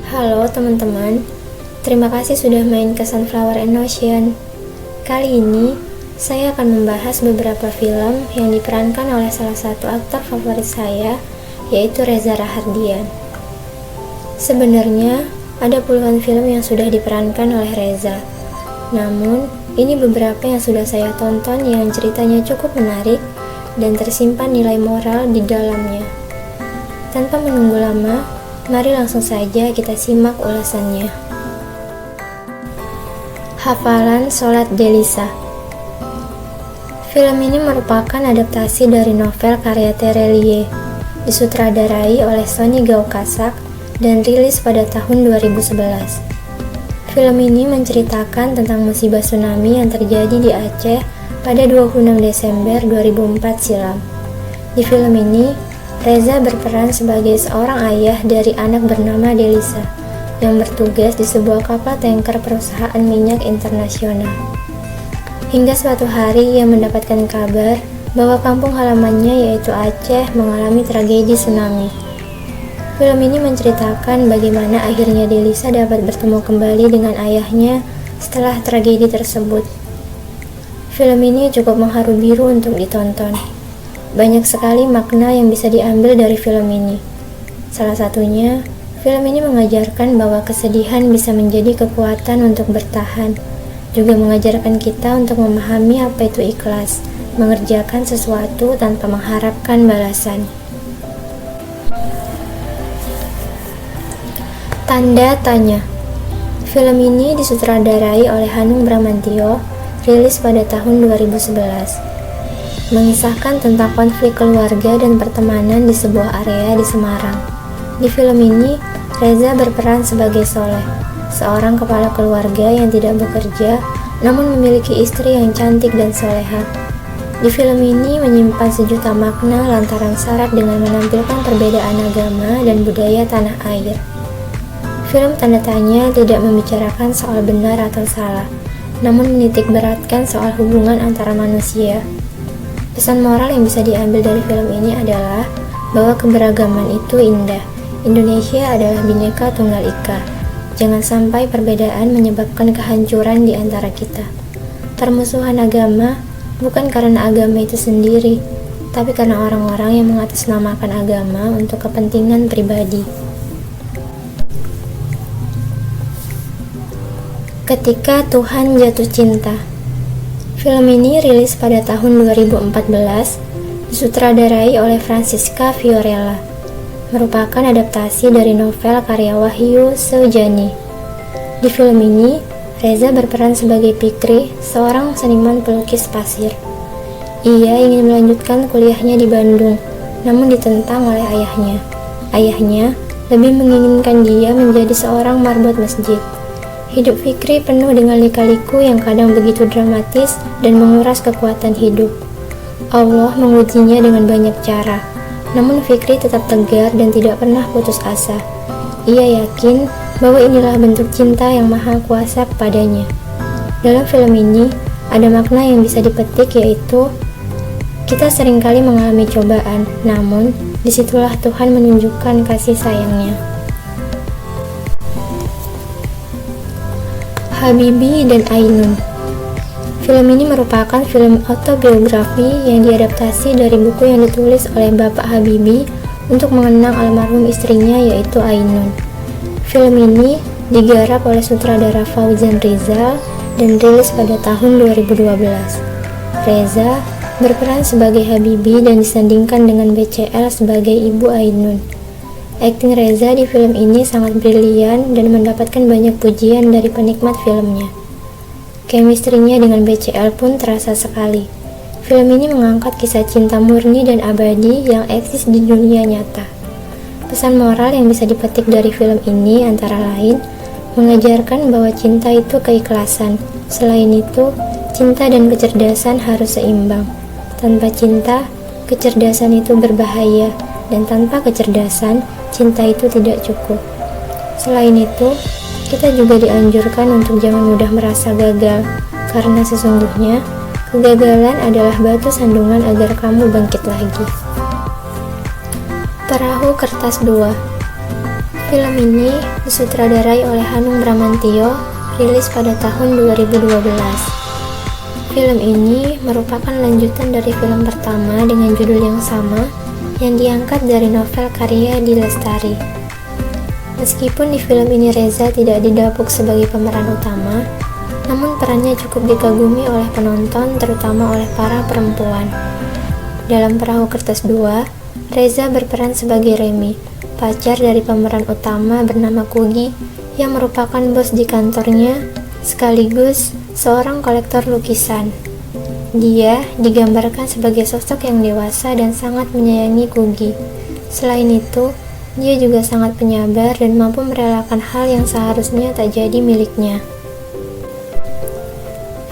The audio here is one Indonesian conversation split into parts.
Halo teman-teman, terima kasih sudah main ke Sunflower and Ocean. Kali ini, saya akan membahas beberapa film yang diperankan oleh salah satu aktor favorit saya, yaitu Reza Rahardian. Sebenarnya, ada puluhan film yang sudah diperankan oleh Reza. Namun, ini beberapa yang sudah saya tonton yang ceritanya cukup menarik dan tersimpan nilai moral di dalamnya. Tanpa menunggu lama, mari langsung saja kita simak ulasannya. Hafalan Sholat Delisa. Film ini merupakan adaptasi dari novel karya Terelie, disutradarai oleh Sonny Gaukasak dan rilis pada tahun 2011. Film ini menceritakan tentang musibah tsunami yang terjadi di Aceh pada 26 Desember 2004 silam. Di film ini, Reza berperan sebagai seorang ayah dari anak bernama Delisa yang bertugas di sebuah kapal tanker perusahaan minyak internasional. Hingga suatu hari ia mendapatkan kabar bahwa kampung halamannya yaitu Aceh mengalami tragedi tsunami. Film ini menceritakan bagaimana akhirnya Delisa dapat bertemu kembali dengan ayahnya setelah tragedi tersebut. Film ini cukup mengharu biru untuk ditonton. Banyak sekali makna yang bisa diambil dari film ini. Salah satunya, film ini mengajarkan bahwa kesedihan bisa menjadi kekuatan untuk bertahan. Juga mengajarkan kita untuk memahami apa itu ikhlas, mengerjakan sesuatu tanpa mengharapkan balasan. Tanda Tanya. Film ini disutradarai oleh Hanung Bramantyo, rilis pada tahun 2011. Mengisahkan tentang konflik keluarga dan pertemanan di sebuah area di Semarang. Di film ini, Reza berperan sebagai Soleh, seorang kepala keluarga yang tidak bekerja, namun memiliki istri yang cantik dan soleha. Di film ini menyimpan sejuta makna lantaran syarat dengan menampilkan perbedaan agama dan budaya tanah air. Film Tanda Tanya tidak membicarakan soal benar atau salah, namun menitik beratkan soal hubungan antara manusia. Pesan moral yang bisa diambil dari film ini adalah bahwa keberagaman itu indah. Indonesia adalah Bhinneka Tunggal Ika. Jangan sampai perbedaan menyebabkan kehancuran di antara kita. Permusuhan agama bukan karena agama itu sendiri, tapi karena orang-orang yang mengatasnamakan agama untuk kepentingan pribadi. Ketika Tuhan Jatuh Cinta. Film ini rilis pada tahun 2014, disutradarai oleh Francisca Fiorella. Merupakan adaptasi dari novel karya Wahyu Seujani. Di film ini, Reza berperan sebagai Fikri, seorang seniman pelukis pasir. Ia ingin melanjutkan kuliahnya di Bandung, namun ditentang oleh ayahnya. Ayahnya lebih menginginkan dia menjadi seorang marbot masjid. Hidup Fikri penuh dengan lika-liku yang kadang begitu dramatis dan menguras kekuatan hidup. Allah mengujinya dengan banyak cara, namun Fikri tetap tegar dan tidak pernah putus asa. Ia yakin bahwa inilah bentuk cinta yang maha kuasa kepadanya. Dalam film ini, ada makna yang bisa dipetik, yaitu kita seringkali mengalami cobaan, namun disitulah Tuhan menunjukkan kasih sayangnya. Habibie dan Ainun. Film ini merupakan film autobiografi yang diadaptasi dari buku yang ditulis oleh Bapak Habibie untuk mengenang almarhum istrinya yaitu Ainun. Film ini digarap oleh sutradara Fauzan Rizal dan rilis pada tahun 2012. Reza berperan sebagai Habibie dan disandingkan dengan BCL sebagai Ibu Ainun. Akting Reza di film ini sangat brilian dan mendapatkan banyak pujian dari penikmat filmnya. Chemistry-nya dengan BCL pun terasa sekali. Film ini mengangkat kisah cinta murni dan abadi yang eksis di dunia nyata. Pesan moral yang bisa dipetik dari film ini antara lain, mengajarkan bahwa cinta itu keikhlasan. Selain itu, cinta dan kecerdasan harus seimbang. Tanpa cinta, kecerdasan itu berbahaya, dan tanpa kecerdasan, cinta itu tidak cukup. Selain itu, kita juga dianjurkan untuk jangan mudah merasa gagal, karena sesungguhnya kegagalan adalah batu sandungan agar kamu bangkit lagi. Perahu Kertas 2. Film ini disutradarai oleh Hanung Bramantyo, rilis pada tahun 2012. Film ini merupakan lanjutan dari film pertama dengan judul yang sama yang diangkat dari novel karya Di Lestari. Meskipun di film ini Reza tidak didapuk sebagai pemeran utama, namun perannya cukup dikagumi oleh penonton, terutama oleh para perempuan. Dalam Perahu Kertas 2, Reza berperan sebagai Remy, pacar dari pemeran utama bernama Kugi yang merupakan bos di kantornya sekaligus seorang kolektor lukisan. Dia digambarkan sebagai sosok yang dewasa dan sangat menyayangi Kugi. Selain itu, dia juga sangat penyabar dan mampu merelakan hal yang seharusnya tak jadi miliknya.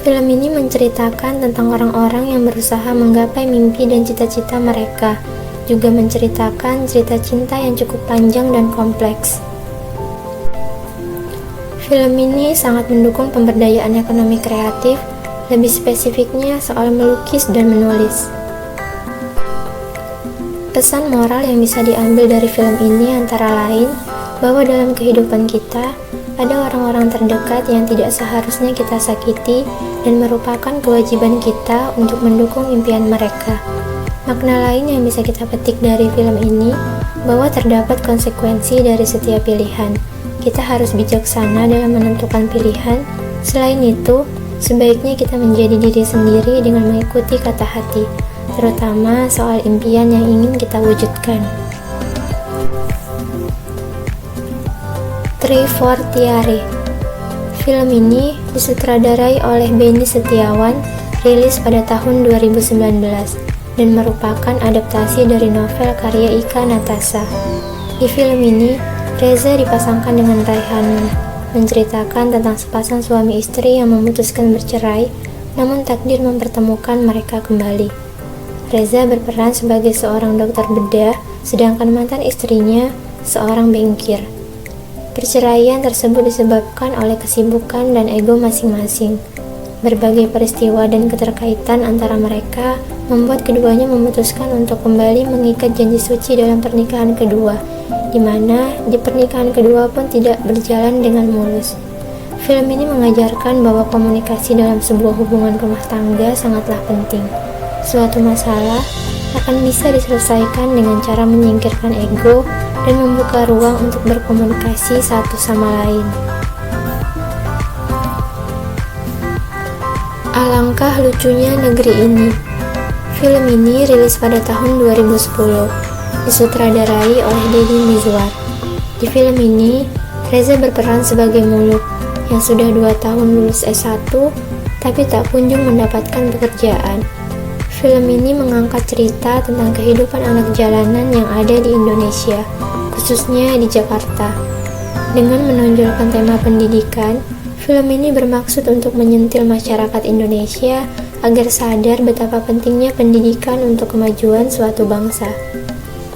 Film ini menceritakan tentang orang-orang yang berusaha menggapai mimpi dan cita-cita mereka, juga menceritakan cerita cinta yang cukup panjang dan kompleks. Film ini sangat mendukung pemberdayaan ekonomi kreatif, lebih spesifiknya soal melukis dan menulis. Pesan moral yang bisa diambil dari film ini antara lain bahwa dalam kehidupan kita ada orang-orang terdekat yang tidak seharusnya kita sakiti dan merupakan kewajiban kita untuk mendukung impian mereka. Makna lain yang bisa kita petik dari film ini bahwa terdapat konsekuensi dari setiap pilihan. Kita harus bijaksana dalam menentukan pilihan. Selain itu, sebaiknya kita menjadi diri sendiri dengan mengikuti kata hati, terutama soal impian yang ingin kita wujudkan. Tri Fortiare. Film ini disutradarai oleh Benny Setiawan, rilis pada tahun 2019. Dan merupakan adaptasi dari novel karya Ika Natasha. Di film ini, Reza dipasangkan dengan Raihanun, menceritakan tentang sepasang suami istri yang memutuskan bercerai, namun takdir mempertemukan mereka kembali. Reza berperan sebagai seorang dokter bedah, sedangkan mantan istrinya seorang bankir. Perceraian tersebut disebabkan oleh kesibukan dan ego masing-masing. Berbagai peristiwa dan keterkaitan antara mereka membuat keduanya memutuskan untuk kembali mengikat janji suci dalam pernikahan kedua, di mana di pernikahan kedua pun tidak berjalan dengan mulus. Film ini mengajarkan bahwa komunikasi dalam sebuah hubungan rumah tangga sangatlah penting. Suatu masalah akan bisa diselesaikan dengan cara menyingkirkan ego dan membuka ruang untuk berkomunikasi satu sama lain. Alangkah lucunya negeri ini. Film ini rilis pada tahun 2010, disutradarai oleh Deddy Mizwar. Di film ini, Reza berperan sebagai Muluk yang sudah 2 tahun lulus S1 tapi tak kunjung mendapatkan pekerjaan. Film ini mengangkat cerita tentang kehidupan anak jalanan yang ada di Indonesia, khususnya di Jakarta. Dengan menonjolkan tema pendidikan, film ini bermaksud untuk menyentil masyarakat Indonesia agar sadar betapa pentingnya pendidikan untuk kemajuan suatu bangsa.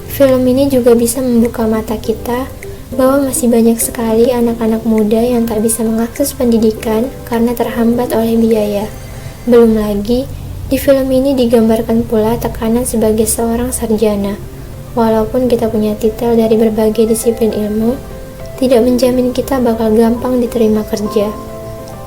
Film ini juga bisa membuka mata kita bahwa masih banyak sekali anak-anak muda yang tak bisa mengakses pendidikan karena terhambat oleh biaya. Belum lagi, di film ini digambarkan pula tekanan sebagai seorang sarjana. Walaupun kita punya titel dari berbagai disiplin ilmu, tidak menjamin kita bakal gampang diterima kerja.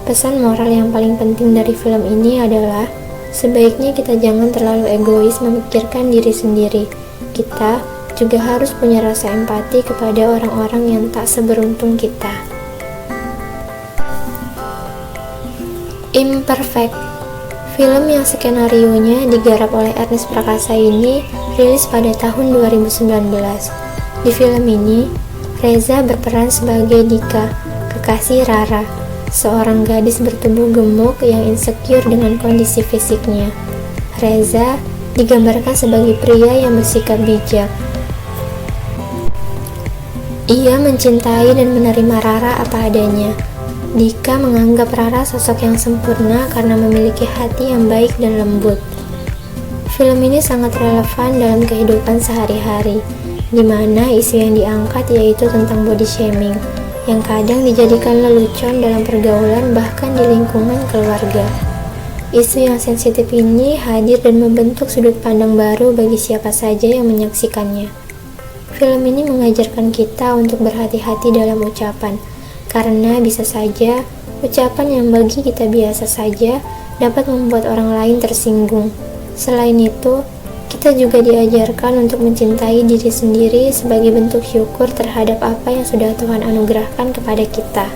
Pesan moral yang paling penting dari film ini adalah sebaiknya kita jangan terlalu egois memikirkan diri sendiri. Kita juga harus punya rasa empati kepada orang-orang yang tak seberuntung kita. Imperfect. Film yang skenarionya digarap oleh Ernest Prakasa ini rilis pada tahun 2019. Di film ini, Reza berperan sebagai Dika, kekasih Rara, seorang gadis bertubuh gemuk yang insecure dengan kondisi fisiknya. Reza digambarkan sebagai pria yang bersikap bijak. Ia mencintai dan menerima Rara apa adanya. Dika menganggap Rara sosok yang sempurna karena memiliki hati yang baik dan lembut. Film ini sangat relevan dalam kehidupan sehari-hari, di mana isu yang diangkat yaitu tentang body shaming, yang kadang dijadikan lelucon dalam pergaulan bahkan di lingkungan keluarga. Isu yang sensitif ini hadir dan membentuk sudut pandang baru bagi siapa saja yang menyaksikannya. Film ini mengajarkan kita untuk berhati-hati dalam ucapan, karena bisa saja ucapan yang bagi kita biasa saja dapat membuat orang lain tersinggung. Selain itu, kita juga diajarkan untuk mencintai diri sendiri sebagai bentuk syukur terhadap apa yang sudah Tuhan anugerahkan kepada kita.